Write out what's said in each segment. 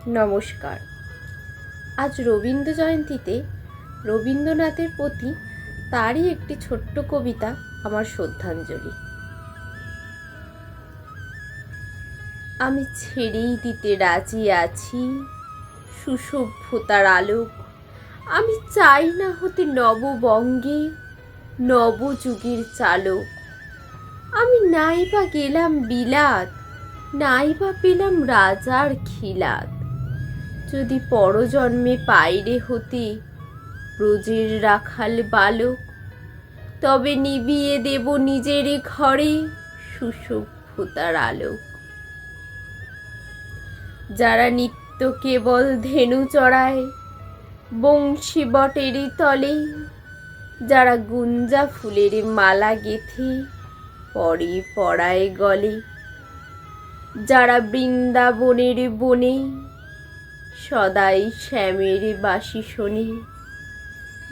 নমস্কার। আজ রবীন্দ্র জয়ন্তীতে রবীন্দ্রনাথের প্রতি তারই একটি ছোট্ট কবিতা আমার শ্রদ্ধাঞ্জলি। আমি ছেড়েই দিতে রাজি আছি সুসভ্যতার আলোক। আমি চাই না হতে নববঙ্গে নবযুগের চালক। আমি নাইবা গেলাম বিলাত, নাইবা পেলাম রাজার খিলাত। যদি পরজন্মে পাইরে হতে ব্রজের রাখাল বালক, তবে নিবিয়ে দেব নিজের ঘরে সুসভ্যতার আলোক। যারা নিত্য কেবল ধেনু চড়ায় বংশী বটেরই তলে, যারা গুঞ্জা ফুলের মালা গেথে পরে পড়ায় গলে, যারা বৃন্দাবনের বনে সদাই শ্যামের বাঁশি শোনে,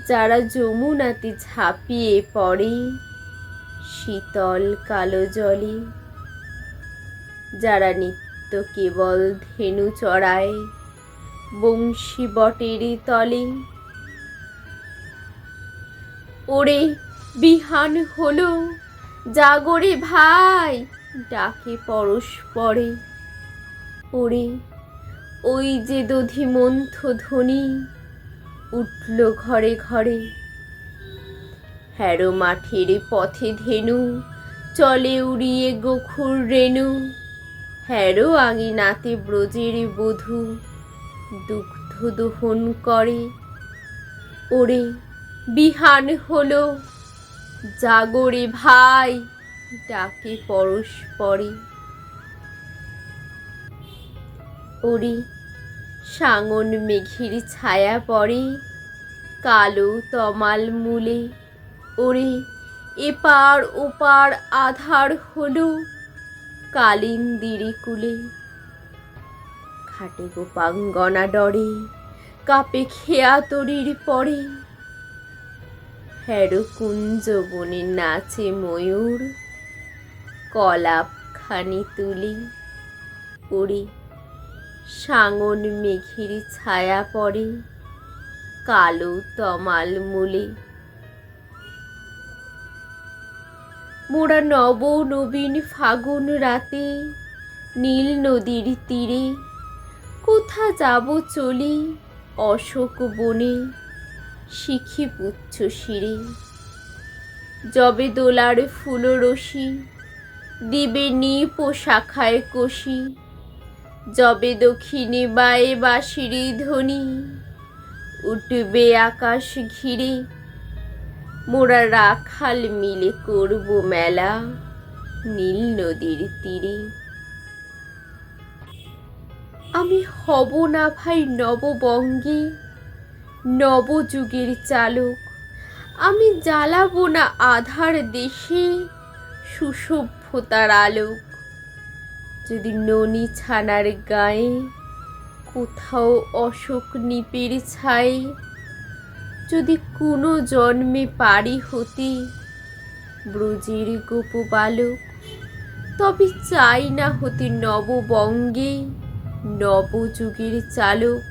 যারা যমুনাতে ঝাঁপিয়ে পড়ে শীতল কালো জলে, যারা নিত্য কেবল ধেনু চড়ায় বংশী বটের তলে। ওরে বিহান হলো, জাগরে ভাই, ডাকে পরস্পরে। ওরে ওই যে দধিমন্থ ধ্বনি উঠল ঘরে ঘরে। হ্যারো মাঠের পথে ধেনু চলে উড়িয়ে গোখুর রেণু, হ্যারো আঙিনাতে ব্রজের বধূ দুগ্ধ দোহন করে। ওরে বিহান হলো, জাগরে ভাই, ডাকে পরস্পরে। ওরে সাঙন মেঘের ছায়া পড়ে কালো তমাল মূলে। ওরে এপার ওপার আধার হলো কালিন্দিরি কুলে। খাটে গোপাঙ্গনা ডরে কাপে খেয়া তরির পরে, হ্যারো কুঞ্জ বনে নাচে ময়ূর কলাপ খানি তুলে। ওরে সাঙন মেঘের ছায়া পড়ে কালো তমাল মূলে। মোরা নব নবীন ফাগুন রাতে নীল নদীর তীরে, কোথা যাব চলি অশোক বনে শিখি পুচ্ছ শিরে। যবে দোলার ফুলরশি দিবে নিপ শাখায় কষি, যবে দক্ষিণে বায়ে বাঁশিরি ধ্বনি উঠবে আকাশ ঘিরে। মোরা রাখাল মিলে করব মেলা নীল নদীর তীরে। আমি হব না ভাই নববঙ্গে নবযুগের চালক। আমি জ্বালাবো না আধার দেশে সুসভ্যতার আলোক। যদি ননি ছানার গায়ে কোথাও অশোক নিপের ছায়ে, যদি কোনো জন্মে পারি হতে ব্রজের গোপ বালক, তবে চাই না হতে নববঙ্গে নবযুগের চালক।